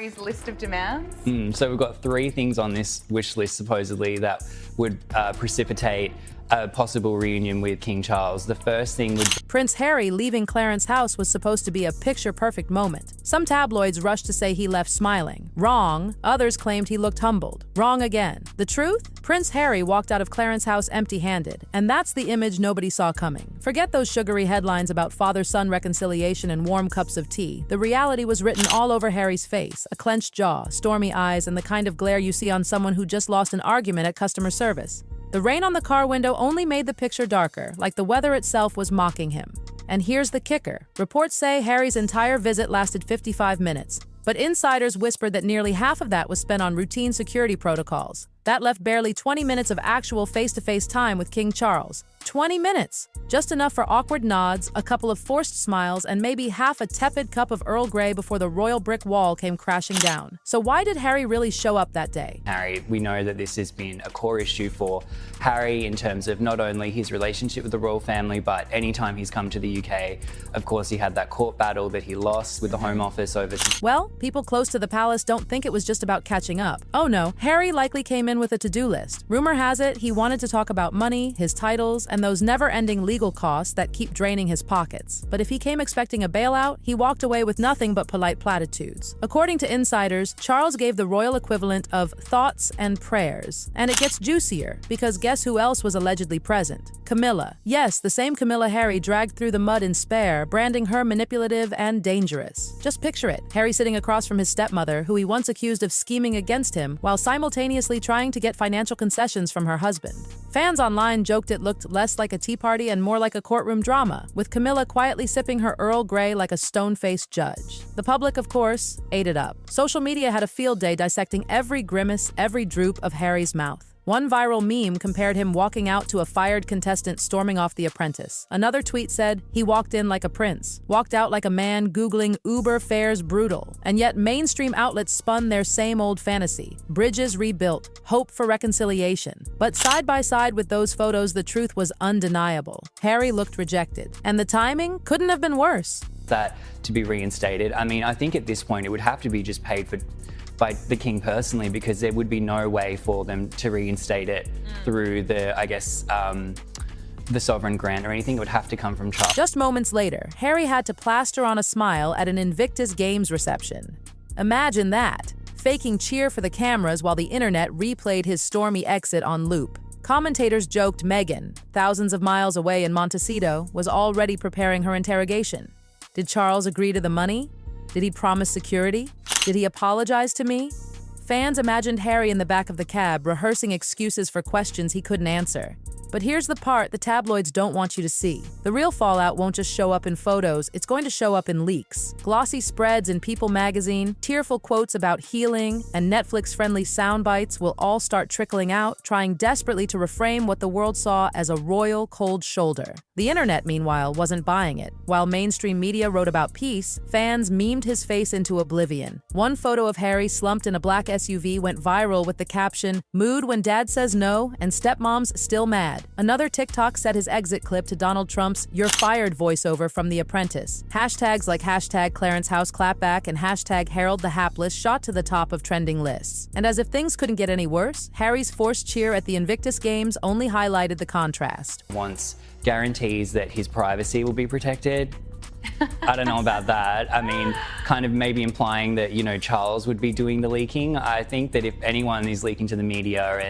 Harry's list of demands? So we've got 3 things on this wish list, supposedly, that would precipitate a possible reunion with King Charles. The first thing would... Prince Harry leaving Clarence's house was supposed to be a picture-perfect moment. Some tabloids rushed to say he left smiling. Wrong. Others claimed he looked humbled. Wrong again. The truth? Prince Harry walked out of Clarence's house empty-handed, and that's the image nobody saw coming. Forget those sugary headlines about father-son reconciliation and warm cups of tea. The reality was written all over Harry's face, a clenched jaw, stormy eyes, and the kind of glare you see on someone who just lost an argument at customer service. The rain on the car window only made the picture darker, like the weather itself was mocking him. And here's the kicker. Reports say Harry's entire visit lasted 55 minutes, but insiders whispered that nearly half of that was spent on routine security protocols. That left barely 20 minutes of actual face-to-face time with King Charles. 20 minutes! Just enough for awkward nods, a couple of forced smiles, and maybe half a tepid cup of Earl Grey before the royal brick wall came crashing down. So why did Harry really show up that day? Harry, we know that this has been a core issue for Harry in terms of not only his relationship with the royal family, but anytime he's come to the UK. Of course, he had that court battle that he lost with the Home Office over... Well, people close to the palace don't think it was just about catching up. Oh no, Harry likely came in with a to-do list. Rumor has it he wanted to talk about money, his titles, and those never-ending legal costs that keep draining his pockets. But if he came expecting a bailout, he walked away with nothing but polite platitudes. According to insiders, Charles gave the royal equivalent of thoughts and prayers. And it gets juicier, because guess who else was allegedly present? Camilla. Yes, the same Camilla Harry dragged through the mud in Spare, branding her manipulative and dangerous. Just picture it, Harry sitting across from his stepmother, who he once accused of scheming against him, while simultaneously trying to get financial concessions from her husband. Fans online joked it looked less like a tea party and more like a courtroom drama, with Camilla quietly sipping her Earl Grey like a stone-faced judge. The public, of course, ate it up. Social media had a field day dissecting every grimace, every droop of Harry's mouth. One viral meme compared him walking out to a fired contestant storming off The Apprentice. Another tweet said, he walked in like a prince, walked out like a man Googling Uber fares brutal. And yet mainstream outlets spun their same old fantasy. Bridges rebuilt, hope for reconciliation. But side by side with those photos, the truth was undeniable. Harry looked rejected. And the timing couldn't have been worse. That to be reinstated, I mean, I think at this point it would have to be just paid for by the king personally, because there would be no way for them to reinstate it through the, I guess, the sovereign grant or anything. It would have to come from Charles. Just moments later, Harry had to plaster on a smile at an Invictus Games reception. Imagine that, faking cheer for the cameras while the internet replayed his stormy exit on loop. Commentators joked Meghan, thousands of miles away in Montecito, was already preparing her interrogation. Did Charles agree to the money? Did he promise security? Did he apologize to me? Fans imagined Harry in the back of the cab, rehearsing excuses for questions he couldn't answer. But here's the part the tabloids don't want you to see. The real fallout won't just show up in photos, it's going to show up in leaks. Glossy spreads in People magazine, tearful quotes about healing, and Netflix-friendly sound bites will all start trickling out, trying desperately to reframe what the world saw as a royal cold shoulder. The internet, meanwhile, wasn't buying it. While mainstream media wrote about peace, fans memed his face into oblivion. One photo of Harry slumped in a black SUV went viral with the caption, "Mood when dad says no and stepmom's still mad." Another TikTok set his exit clip to Donald Trump's "You're fired" voiceover from The Apprentice. Hashtags like hashtag Clarence House clapback and hashtag Harold the Hapless shot to the top of trending lists. And as if things couldn't get any worse, Harry's forced cheer at the Invictus Games only highlighted the contrast. Wants guarantees that his privacy will be protected. I don't know about that. I mean, kind of maybe implying that, you know, Charles would be doing the leaking. I think that if anyone is leaking to the media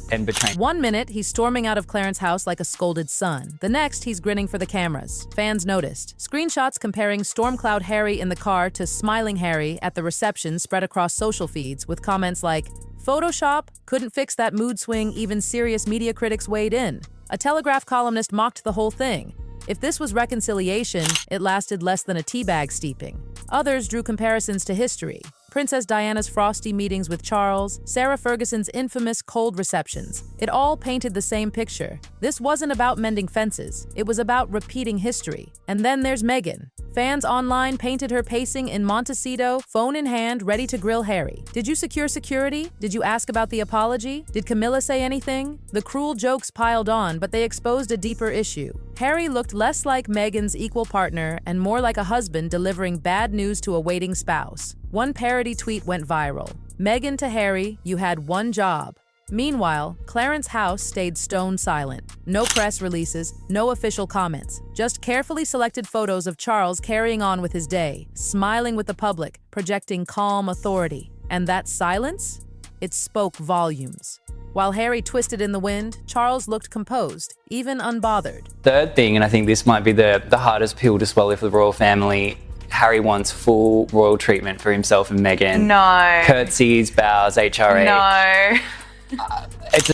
and betraying... 1 minute, he's storming out of Clarence's house like a scolded son. The next, he's grinning for the cameras. Fans noticed. Screenshots comparing Stormcloud Harry in the car to Smiling Harry at the reception spread across social feeds with comments like, "Photoshop? Couldn't fix that mood swing, even serious media critics weighed in." A Telegraph columnist mocked the whole thing. If this was reconciliation, it lasted less than a teabag steeping. Others drew comparisons to history. Princess Diana's frosty meetings with Charles, Sarah Ferguson's infamous cold receptions. It all painted the same picture. This wasn't about mending fences. It was about repeating history. And then there's Meghan. Fans online painted her pacing in Montecito, phone in hand, ready to grill Harry. Did you secure security? Did you ask about the apology? Did Camilla say anything? The cruel jokes piled on, but they exposed a deeper issue. Harry looked less like Meghan's equal partner and more like a husband delivering bad news to a waiting spouse. One parody tweet went viral. Meghan to Harry, you had one job. Meanwhile, Clarence's house stayed stone silent. No press releases, no official comments, just carefully selected photos of Charles carrying on with his day, smiling with the public, projecting calm authority. And that silence? It spoke volumes. While Harry twisted in the wind, Charles looked composed, even unbothered. Third thing, and I think this might be the hardest pill to swallow for the royal family, Harry wants full royal treatment for himself and Meghan. No. Curtsies, bows, HRA. No.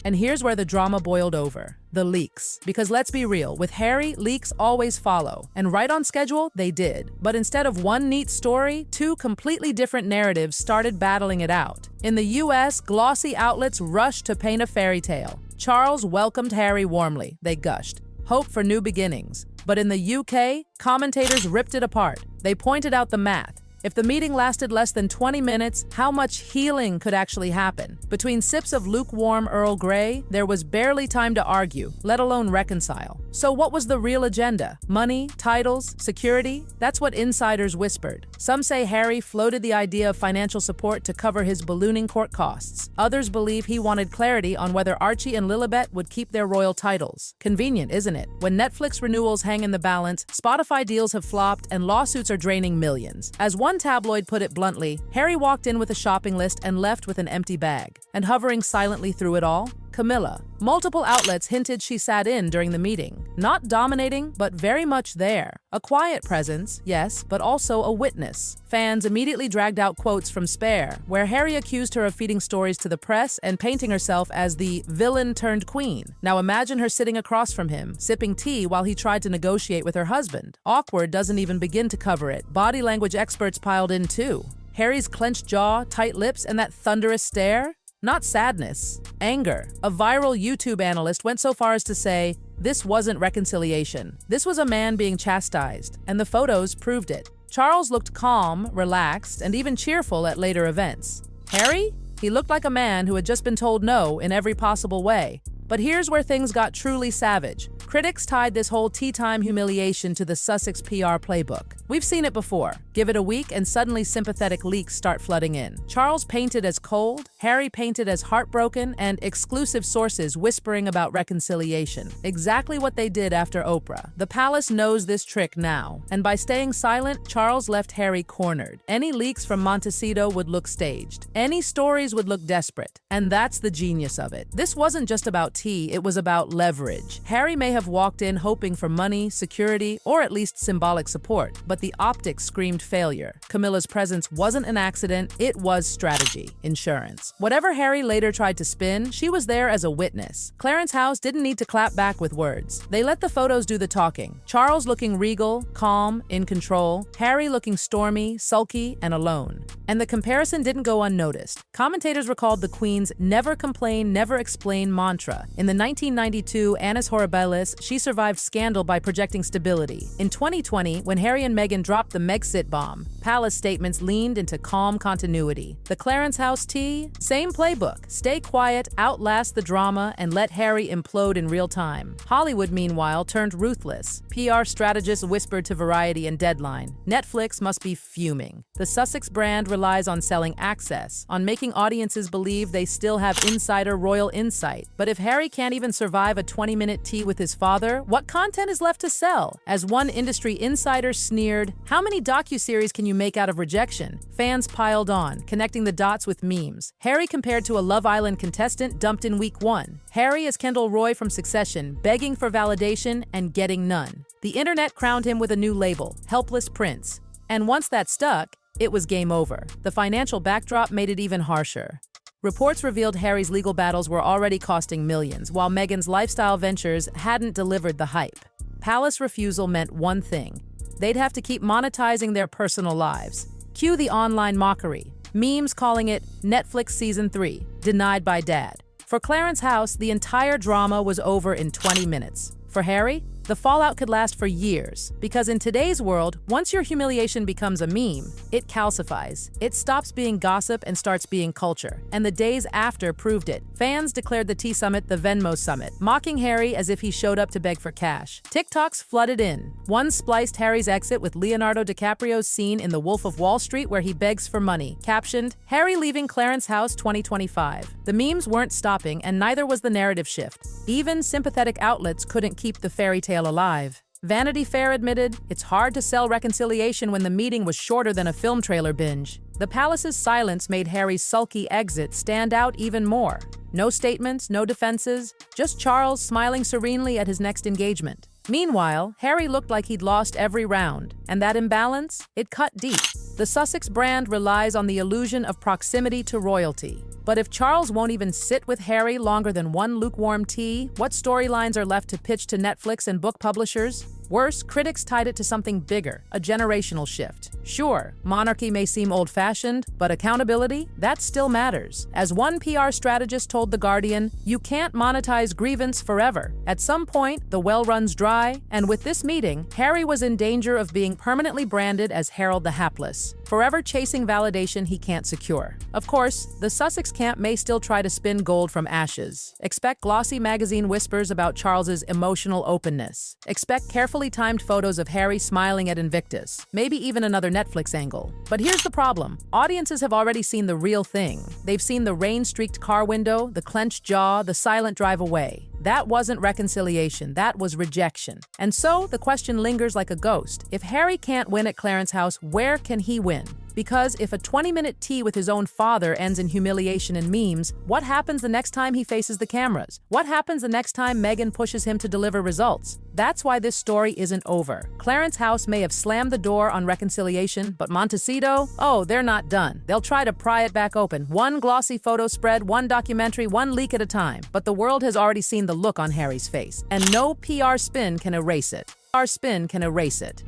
And here's where the drama boiled over. The leaks. Because let's be real, with Harry, leaks always follow. And right on schedule, they did. But instead of one neat story, two completely different narratives started battling it out. In the US, glossy outlets rushed to paint a fairy tale. Charles welcomed Harry warmly. They gushed. Hope for new beginnings. But in the UK, commentators ripped it apart. They pointed out the math. If the meeting lasted less than 20 minutes, how much healing could actually happen? Between sips of lukewarm Earl Grey, there was barely time to argue, let alone reconcile. So what was the real agenda? Money, titles, security? That's what insiders whispered. Some say Harry floated the idea of financial support to cover his ballooning court costs. Others believe he wanted clarity on whether Archie and Lilibet would keep their royal titles. Convenient, isn't it? When Netflix renewals hang in the balance, Spotify deals have flopped, and lawsuits are draining millions. As one tabloid put it bluntly, Harry walked in with a shopping list and left with an empty bag. And hovering silently through it all, Camilla. Multiple outlets hinted she sat in during the meeting. Not dominating, but very much there. A quiet presence, yes, but also a witness. Fans immediately dragged out quotes from Spare, where Harry accused her of feeding stories to the press and painting herself as the villain turned queen. Now imagine her sitting across from him, sipping tea while he tried to negotiate with her husband. Awkward doesn't even begin to cover it. Body language experts piled in too. Harry's clenched jaw, tight lips, and that thunderous stare? Not sadness, anger. A viral YouTube analyst went so far as to say, this wasn't reconciliation. This was a man being chastised, and the photos proved it. Charles looked calm, relaxed, and even cheerful at later events. Harry? He looked like a man who had just been told no in every possible way. But here's where things got truly savage. Critics tied this whole tea time humiliation to the Sussex PR playbook. We've seen it before. Give it a week and suddenly sympathetic leaks start flooding in. Charles painted as cold, Harry painted as heartbroken, and exclusive sources whispering about reconciliation. Exactly what they did after Oprah. The palace knows this trick now. And by staying silent, Charles left Harry cornered. Any leaks from Montecito would look staged. Any stories would look desperate. And that's the genius of it. This wasn't just about tea, it was about leverage. Harry may have walked in hoping for money, security, or at least symbolic support, but the optics screamed failure. Camilla's presence wasn't an accident, it was strategy, insurance. Whatever Harry later tried to spin, she was there as a witness. Clarence's house didn't need to clap back with words. They let the photos do the talking. Charles looking regal, calm, in control. Harry looking stormy, sulky, and alone. And the comparison didn't go unnoticed. Commentators recalled the Queen's never complain, never explain mantra. In the 1992 Annus Horribilis, she survived scandal by projecting stability. In 2020, when Harry and Meghan dropped the Megxit bomb, palace statements leaned into calm continuity. The Clarence house tea? Same playbook. Stay quiet, outlast the drama, and let Harry implode in real time. Hollywood, meanwhile, turned ruthless. PR strategists whispered to Variety and Deadline. Netflix must be fuming. The Sussex brand relies on selling access, on making audiences believe they still have insider royal insight. But if Harry can't even survive a 20-minute tea with his father, what content is left to sell? As one industry insider sneered, how many docuseries can you make out of rejection? Fans piled on, connecting the dots with memes. Harry compared to a Love Island contestant dumped in week 1. Harry is Kendall Roy from Succession, begging for validation and getting none. The internet crowned him with a new label, Helpless Prince. And once that stuck, it was game over. The financial backdrop made it even harsher. Reports revealed Harry's legal battles were already costing millions, while Meghan's lifestyle ventures hadn't delivered the hype. Palace refusal meant one thing. They'd have to keep monetizing their personal lives. Cue the online mockery. Memes calling it Netflix Season 3, denied by Dad. For Clarence's house, the entire drama was over in 20 minutes. For Harry, the fallout could last for years. Because in today's world, once your humiliation becomes a meme, it calcifies. It stops being gossip and starts being culture. And the days after proved it. Fans declared the Tea Summit the Venmo Summit, mocking Harry as if he showed up to beg for cash. TikToks flooded in. One spliced Harry's exit with Leonardo DiCaprio's scene in The Wolf of Wall Street where he begs for money, captioned, "Harry leaving Clarence house 2025. The memes weren't stopping, and neither was the narrative shift. Even sympathetic outlets couldn't keep the fairy tale alive. Vanity Fair admitted, it's hard to sell reconciliation when the meeting was shorter than a film trailer binge. The palace's silence made Harry's sulky exit stand out even more. No statements, no defenses, just Charles smiling serenely at his next engagement. Meanwhile, Harry looked like he'd lost every round, and that imbalance, it cut deep. The Sussex brand relies on the illusion of proximity to royalty. But if Charles won't even sit with Harry longer than one lukewarm tea, what storylines are left to pitch to Netflix and book publishers? Worse, critics tied it to something bigger, a generational shift. Sure, monarchy may seem old-fashioned, but accountability? That still matters. As one PR strategist told The Guardian, you can't monetize grievance forever. At some point, the well runs dry, and with this meeting, Harry was in danger of being permanently branded as Harold the Hapless, forever chasing validation he can't secure. Of course, the Sussex camp may still try to spin gold from ashes. Expect glossy magazine whispers about Charles's emotional openness. Expect carefully timed photos of Harry smiling at Invictus, maybe even another Netflix angle. But here's the problem. Audiences have already seen the real thing. They've seen the rain-streaked car window, the clenched jaw, the silent drive away. That wasn't reconciliation, that was rejection. And so, the question lingers like a ghost. If Harry can't win at Clarence house, where can he win? Because if a 20-minute tea with his own father ends in humiliation and memes, what happens the next time he faces the cameras? What happens the next time Meghan pushes him to deliver results? That's why this story isn't over. Clarence house may have slammed the door on reconciliation, but Montecito? Oh, they're not done. They'll try to pry it back open. One glossy photo spread, one documentary, one leak at a time. But the world has already seen the look on Harry's face, and no PR spin can erase it. PR spin can erase it.